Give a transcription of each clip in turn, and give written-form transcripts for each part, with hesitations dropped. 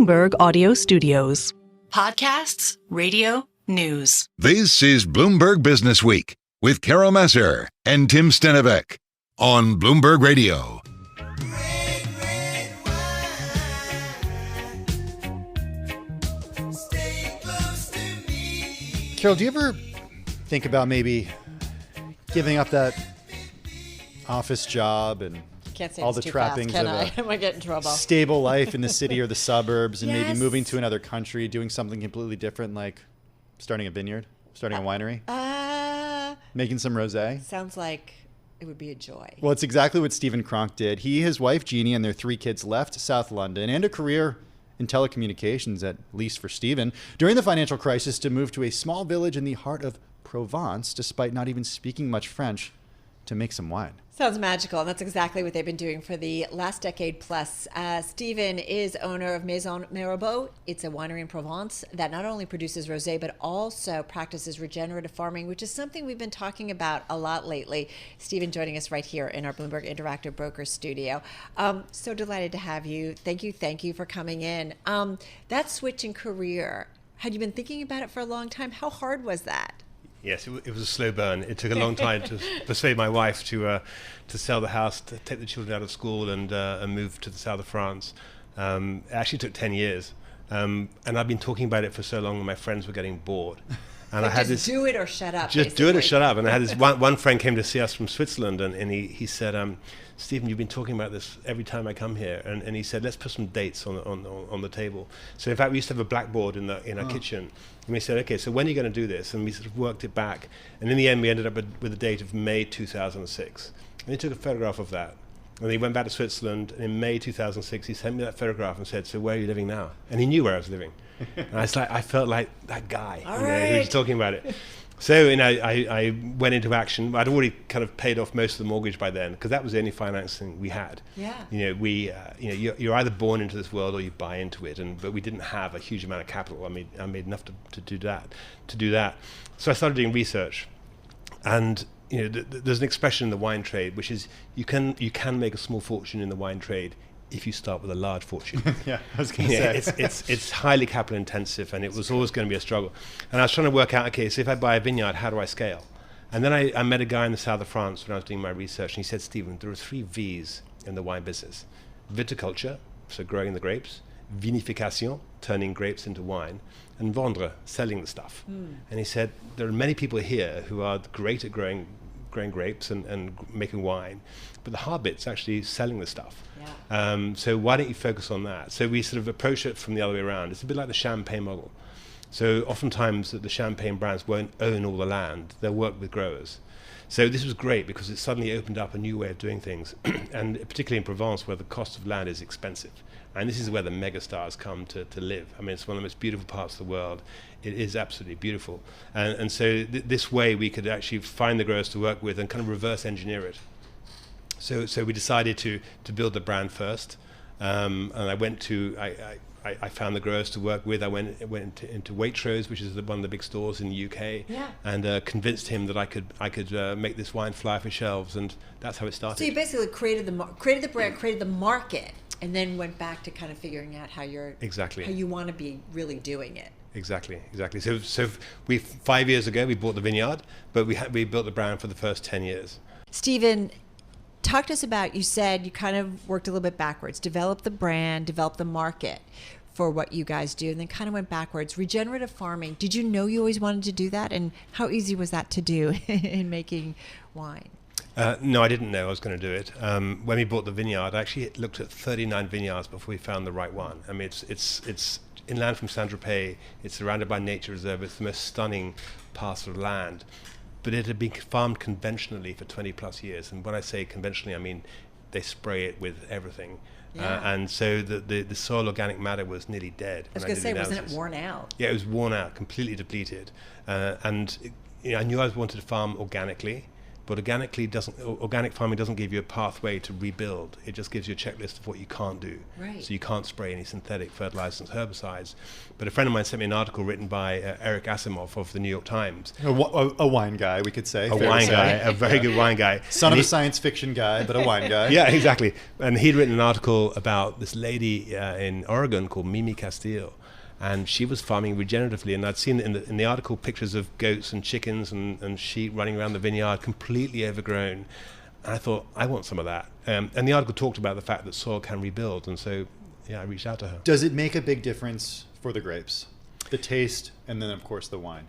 Bloomberg Audio Studios. Podcasts, radio, news. This is Bloomberg Businessweek with Carol Massar and Tim Stenovec on Bloomberg Radio. Carol, do you ever think about maybe giving up that office job and Can't say all this the too trappings fast, of can I? I might get in trouble. stable life in the city or the suburbs and maybe Yes. moving to another country, doing something completely different, like starting a vineyard, starting a winery, making some rosé? Sounds like it would be a joy. Well, it's exactly what Stephen Cronk did. He, his wife Jeannie, and their 3 kids left South London and a career in telecommunications, at least for Stephen, during the financial crisis to move to a small village in the heart of Provence, despite not even speaking much French, to make some wine. Sounds magical, and that's exactly what they've been doing for the last decade plus. Stephen is owner of Maison Mirabeau. It's a winery in Provence that not only produces rosé, but also practices regenerative farming, which is something we've been talking about a lot lately. Stephen joining us right here in our Bloomberg Interactive Brokers studio. So delighted to have you. Thank you for coming in. That switch in career, had you been thinking about it for a long time? How hard was that? Yes, it was a slow burn. It took a long time to persuade my wife to sell the house, to take the children out of school, and move to the south of France. It actually took 10 years, and I've been talking about it for so long, and my friends were getting bored. And Like I had just do it or shut up. just do it or shut up. And I had this one friend came to see us from Switzerland, and he said, Stephen, you've been talking about this every time I come here, and he said, let's put some dates on the table. So in fact, we used to have a blackboard in our kitchen, and we said, okay, so when are you going to do this? And we sort of worked it back, and in the end, we ended up with a date of May 2006. And he took a photograph of that, and he went back to Switzerland, and in May 2006, he sent me that photograph and said, so where are you living now? And he knew where I was living. And I felt like that guy who was talking about it. So I went into action. I'd already kind of paid off most of the mortgage by then, because that was the only financing we had. Yeah. You're either born into this world or you buy into it, but we didn't have a huge amount of capital. I made enough to do that. So I started doing research, and there's an expression in the wine trade which is you can make a small fortune in the wine trade if you start with a large fortune. Yeah, I was going to say. It's highly capital intensive, and it was always going to be a struggle. And I was trying to work out, okay, so if I buy a vineyard, how do I scale? And then I met a guy in the south of France when I was doing my research, and he said, Stephen, there are 3 V's in the wine business. Viticulture, so growing the grapes; vinification, turning grapes into wine; and vendre, selling the stuff. And he said, there are many people here who are great at growing grapes and making wine, but the hard bit's actually selling the stuff. Yeah. So why don't you focus on that? So we sort of approach it from the other way around. It's a bit like the champagne model. So oftentimes the champagne brands won't own all the land. They'll work with growers. So this was great because it suddenly opened up a new way of doing things, and particularly in Provence, where the cost of land is expensive. And this is where the megastars come to live. I mean, it's one of the most beautiful parts of the world. It is absolutely beautiful. And so this way we could actually find the growers to work with and kind of reverse engineer it. So we decided to build the brand first. And I found the growers to work with. I went into Waitrose, which is one of the big stores in the UK, and convinced him that I could make this wine fly off his shelves, and that's how it started. So you basically created the brand, created the market, and then went back to kind of figuring out how you want to be really doing it. Exactly. So 5 years ago we bought the vineyard, but we built the brand for the first 10 years. Stephen, talk to us about, you said you kind of worked a little bit backwards, developed the brand, developed the market for what you guys do, and then kind of went backwards. Regenerative farming, did you know you always wanted to do that? And how easy was that to do in making wine? No, I didn't know I was going to do it. When we bought the vineyard, I actually looked at 39 vineyards before we found the right one. I mean, it's inland from Saint-Tropez. It's surrounded by nature reserve. It's the most stunning parcel of land. But it had been farmed conventionally for 20 plus years. And when I say conventionally, I mean they spray it with everything. Yeah. And so the soil organic matter was nearly dead. I was going to say, wasn't it worn out? Yeah, it was worn out, completely depleted. I knew I wanted to farm organically, But organic farming doesn't give you a pathway to rebuild. It just gives you a checklist of what you can't do. Right. So you can't spray any synthetic fertilizers and herbicides. But a friend of mine sent me an article written by Eric Asimov of the New York Times. A wine guy, we could say. A wine guy, a very good wine guy. Son of a science fiction guy, but a wine guy. Yeah, exactly. And he'd written an article about this lady in Oregon called Mimi Castile. And she was farming regeneratively, and I'd seen in the article pictures of goats and chickens and sheep running around the vineyard, completely overgrown. And I thought, I want some of that. And the article talked about the fact that soil can rebuild, and so, yeah, I reached out to her. Does it make a big difference for the grapes? The taste, and then, of course, the wine?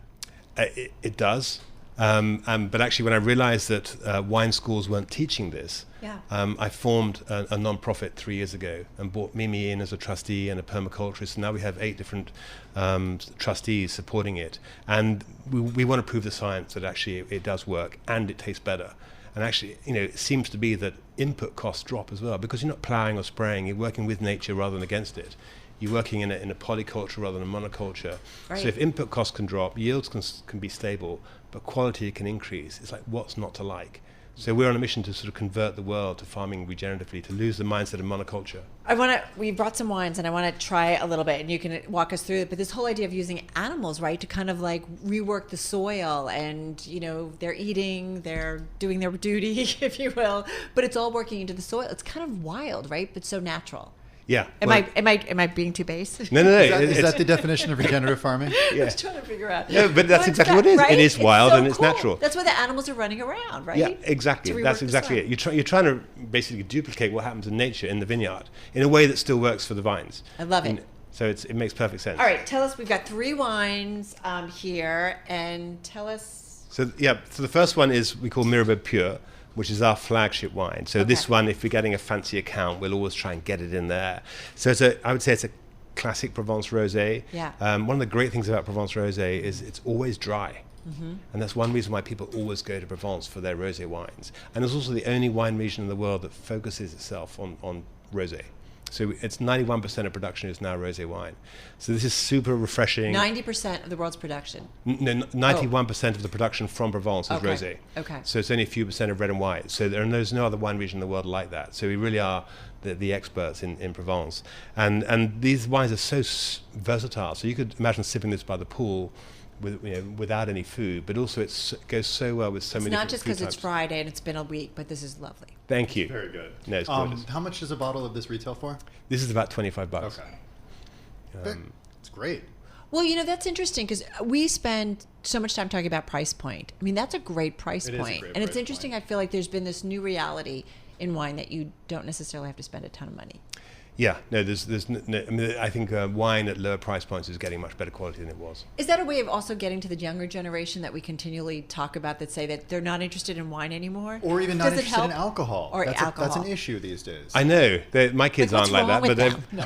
It does. But actually, when I realized that wine schools weren't teaching this, I formed a non-profit 3 years ago and brought Mimi in as a trustee and a permaculturist. And now we have 8 different trustees supporting it. And we want to prove the science that actually it does work and it tastes better. And actually, it seems to be that input costs drop as well, because you're not plowing or spraying. You're working with nature rather than against it. You're working in a polyculture rather than a monoculture. Right. So if input costs can drop, yields can be stable, but quality can increase. It's like, what's not to like? So we're on a mission to sort of convert the world to farming regeneratively, to lose the mindset of monoculture. We brought some wines, and I want to try a little bit, and you can walk us through it. But this whole idea of using animals, right, to kind of like rework the soil, and they're eating, they're doing their duty, if you will, but it's all working into the soil. It's kind of wild, right? But so natural. Yeah. Am I being too base? No. Is that the definition of regenerative farming? Yeah. I was trying to figure out. No, but that's exactly what it is. Right? It is wild and it's natural. That's why the animals are running around, right? Yeah, exactly. That's exactly it. You're trying to basically duplicate what happens in nature in the vineyard in a way that still works for the vines. I love it. So it makes perfect sense. All right, tell us. We've got 3 wines here, and tell us. So the first one is we call Mirabeau Pure, which is our flagship wine. So this one, if we're getting a fancy account, we'll always try and get it in there. So I would say it's a classic Provence rosé. Yeah. One of the great things about Provence rosé is it's always dry. Mm-hmm. And that's one reason why people always go to Provence for their rosé wines. And it's also the only wine region in the world that focuses itself on rosé. So it's 91% of production is now rosé wine. So this is super refreshing. 90% of the world's production? No, 91% of the production from Provence is rosé. Okay. So it's only a few percent of red and white. So there's no other wine region in the world like that. So we really are the experts in Provence. And these wines are so versatile. So you could imagine sipping this by the pool without any food, but also it goes so well with so many different food types. It's not just because it's Friday and it's been a week, but this is lovely. Thank you. Very good. No, it's gorgeous. How much does a bottle of this retail for? This is about $25. Okay. It's great. Well, that's interesting because we spend so much time talking about price point. I mean, that's a great price point. And it's interesting, I feel like there's been this new reality in wine that you don't necessarily have to spend a ton of money. Yeah, no, there's no, I mean, I think wine at lower price points is getting much better quality than it was. Is that a way of also getting to the younger generation that we continually talk about that say that they're not interested in wine anymore? Or even not interested in alcohol. Or that's alcohol. That's an issue these days. I know. Like, My kids aren't like that. What's But wrong with them?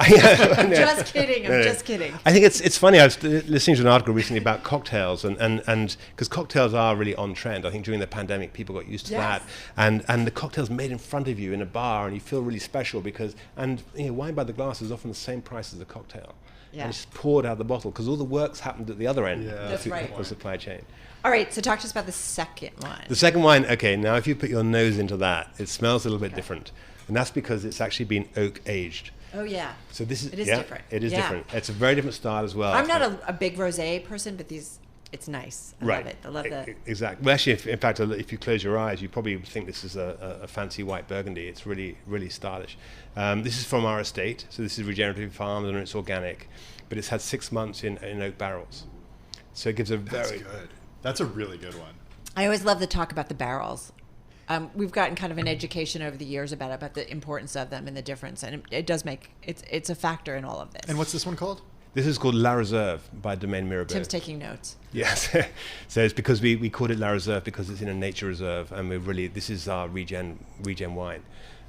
I'm just kidding. I'm just kidding. I think it's funny. I was listening to an article recently about cocktails, and because cocktails are really on trend. I think during the pandemic, people got used to that. And the cocktails made in front of you in a bar, and you feel really special because, wine by the glass is often the same price as a cocktail. And it's poured out of the bottle because all the work's happened at the other end of the supply chain. All right, so talk to us about the second one. The second wine, okay, now if you put your nose into that, it smells a little bit different. And that's because it's actually been oak aged. Oh, yeah. So this is different. It is different. It's a very different style as well. I'm not a big rosé person, but it's nice. I love it. I love that. Exactly. Well, actually, in fact, if you close your eyes, you probably would think this is a fancy white Burgundy. It's really, really stylish. This is from our estate. So this is regenerative farmed and it's organic. But it's had 6 months in oak barrels. So it gives a very... That's good. That's a really good one. I always love the talk about the barrels. We've gotten kind of an education over the years about the importance of them and the difference. And it does make... It's a factor in all of this. And what's this one called? This is called La Reserve by Domaine Mirabeau. Tim's taking notes. Yes. So it's because we called it La Reserve because it's in a nature reserve, and this is our regen wine.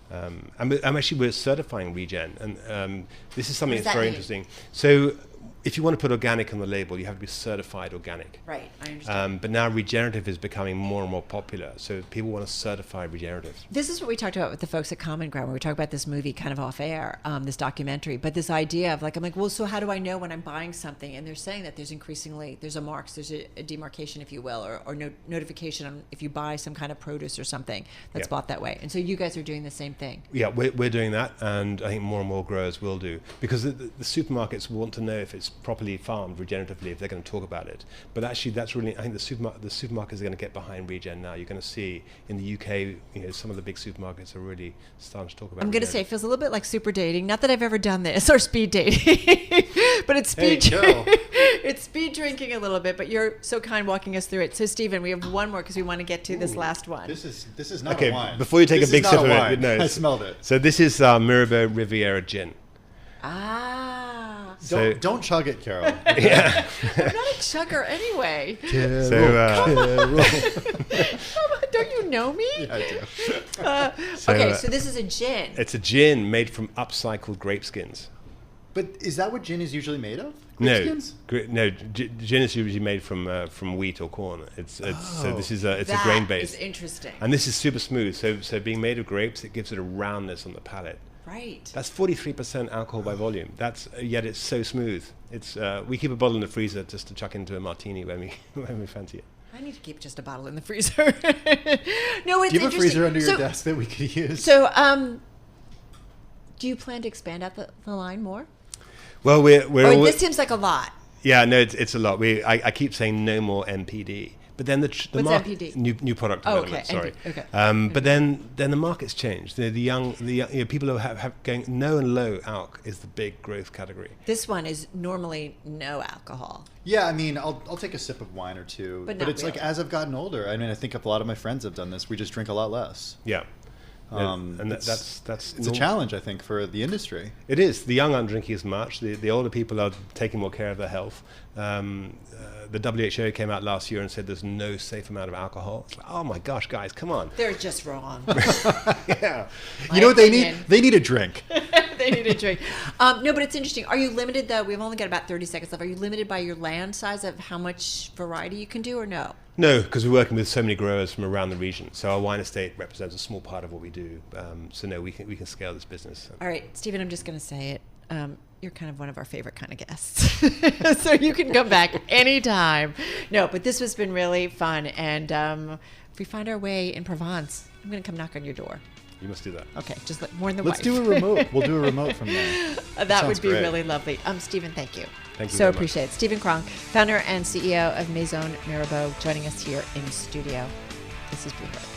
And we're certifying regen, and this is something that's very interesting. So if you want to put organic on the label, you have to be certified organic. Right, I understand. But now regenerative is becoming more and more popular. So people want to certify regenerative. This is what we talked about with the folks at Common Ground, where we talk about this movie kind of off air, this documentary. But this idea of like, I'm like, well, so how do I know when I'm buying something? And they're saying that there's a marks, there's a demarcation, if you will, or notification on if you buy some kind of produce or something that's bought that way. And so you guys are doing the same thing. Yeah, we're doing that, and I think more and more growers will do, because the supermarkets want to know if it's properly farmed regeneratively, if they're going to talk about it. But actually, that's really, I think the supermarkets are going to get behind regen now. You're going to see in the UK, some of the big supermarkets are really starting to talk about it. I'm going to say it feels a little bit like super dating. Not that I've ever done this, or speed dating, but it's it's speed drinking a little bit. But you're so kind walking us through it. So Stephen, we have one more because we want to get to this last one. This is not a wine. Before you take a big sip of it, no, I smelled it. So this is Mirabeau Riviera gin. Don't chug it, Carol. Yeah. I'm not a chugger anyway. Carol, Don't you know me? Yeah, I do. So this is a gin. It's a gin made from upcycled grape skins. But is that what gin is usually made of? No, Skins? gin is usually made from wheat or corn. So this is a grain base. That is interesting. And this is super smooth. So being made of grapes, it gives it a roundness on the palate. Right. That's 43% alcohol by volume. Yet it's so smooth. We keep a bottle in the freezer just to chuck into a martini when we fancy it. I need to keep just a bottle in the freezer. No, it's Do you have a freezer under your So- desk that we could use? So, do you plan to expand out the line more? Well, This seems like a lot. Yeah, no, it's a lot. I keep saying no more MPD. But then the What's MPD? New product development. Okay, sorry. okay. But then the market's changed. The young people who have going no and low alc is the big growth category. This one is normally no alcohol. Yeah, I mean, I'll take a sip of wine or two. But But not it's like really. as I've gotten older, I mean, I think a lot of my friends have done this. We just drink a lot less. Yeah. And It's that's a challenge, I think, for the industry. It is. The young aren't drinking as much. The older people are taking more care of their health. The WHO came out last year and said there's no safe amount of alcohol. It's like, oh my gosh, guys, come on. They're just wrong. Yeah. You know what they need? opinion. They need a drink. They need a drink. No, but it's interesting. Are you limited, though? We've only got about 30 seconds left. Are you limited by your land size of how much variety you can do, or no? No, because we're working with so many growers from around the region. So our wine estate represents a small part of what we do. So no, we can scale this business. All right, Stephen, I'm just going to say it. You're kind of one of our favorite kind of guests. So you can come back anytime. No, but this has been really fun. And if we find our way in Provence, I'm going to come knock on your door. You must do that. Okay, just warn the Let's wife. do a remote. We'll do a remote from there. That would sounds be great. really lovely. Stephen, thank you. Thank you So very much. appreciate it. Stephen Cronk, founder and CEO of Maison Mirabeau, joining us here in studio. This is Bloomberg.